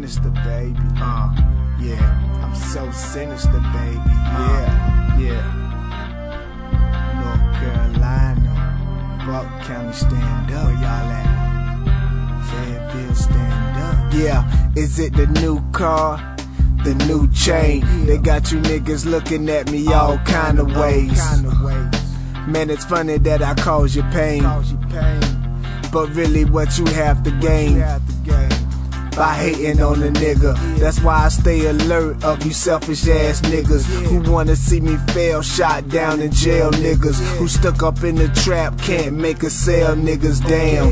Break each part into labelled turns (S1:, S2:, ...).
S1: sinister, baby. Yeah, I'm so sinister, baby. Yeah. North Carolina, Buck County, stand up, y'all at Fayetteville, stand up. Yeah, is it the new car? The new chain? They got you niggas looking at me all kind of ways. Man, it's funny that I cause you pain, but really what you have to gain by hating on a nigga. That's why I stay alert of you selfish ass niggas who wanna see me fail, shot down in jail niggas who stuck up in the trap, can't make a sale niggas. Damn,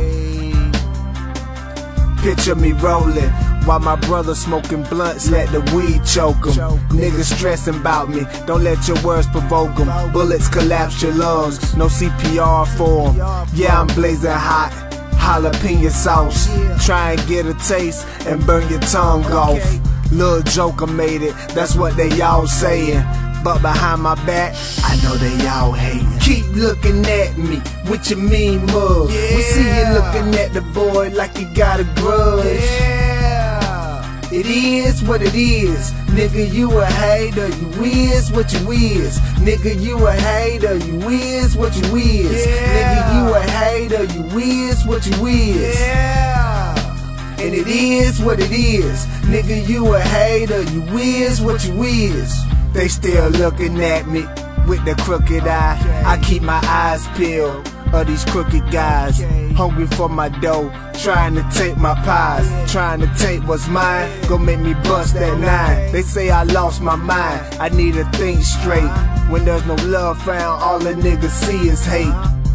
S1: picture me rolling while my brother smoking blunts, let the weed choke him. Niggas stressing about me, don't let your words provoke them. Bullets collapse your lungs, no CPR for them. Yeah, I'm blazing hot, jalapeno sauce. Try and get a taste and burn your tongue off. Lil' Joker made it, that's what they all saying. But behind my back, I know they all hating. Keep looking at me with your mean mug. We see you looking at the boy like you got a grudge. It is what it is. Nigga, you a hater, you is what you is. Nigga, you a hater, you is what you is. Nigga, you a hater, you is what you is. And it is what it is. Nigga, you a hater, you is what you is. They still looking at me with the crooked eye. I keep my eyes peeled of these crooked guys, hungry for my dough, trying to take my pies, trying to take what's mine, gon' make me bust that 9. They say I lost my mind, I need to think straight. When there's no love found, all the niggas see is hate.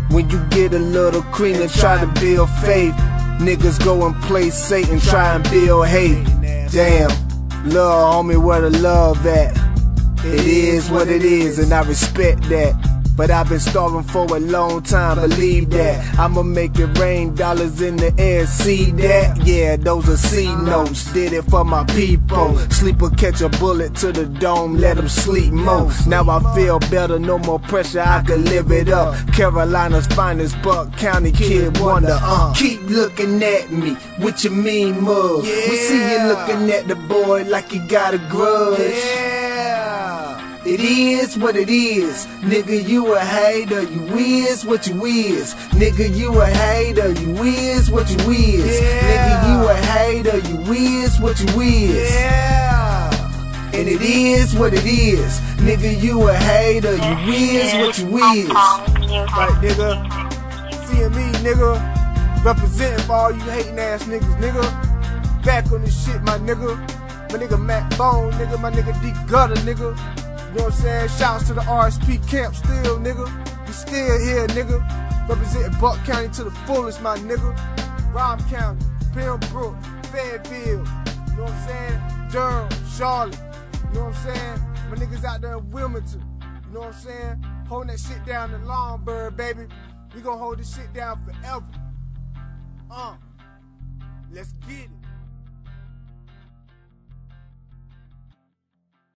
S1: When you get a little cream and try to build faith, niggas go and play Satan, try and build hate. Damn, love homie, where the love at? It is what it is and I respect that. But I've been starving for a long time, believe that. I'ma make it rain, dollars in the air, see that? Yeah, those are C notes, did it for my people. Sleeper catch a bullet to the dome, let them sleep more. Now I feel better, no more pressure, I can live it up. Carolina's finest, Buck County kid wonder. Keep looking at me with your mean mug. We see you looking at the boy like you got a grudge. It is what it is. Nigga, you a hater, you is what you is. Nigga, you a hater, you is what you is. Nigga, you a hater, you is what you is. And it is what it is. Nigga, you a hater, you is what you is. Right, nigga. Seeing me, nigga. Representing for all you hating ass niggas, nigga. Back on this shit, my nigga. My nigga Mac Bone, nigga. My nigga D Gutter, nigga. You know what I'm saying? Shouts to the RSP camp still, nigga. We still here, nigga. Representing Buck County to the fullest, my nigga. Robb County, Pembroke, Fayetteville. You know what I'm saying? Durham, Charlotte. You know what I'm saying? My niggas out there in Wilmington. You know what I'm saying? Holding that shit down in Longburg, baby. We gonna hold this shit down forever. Let's get it.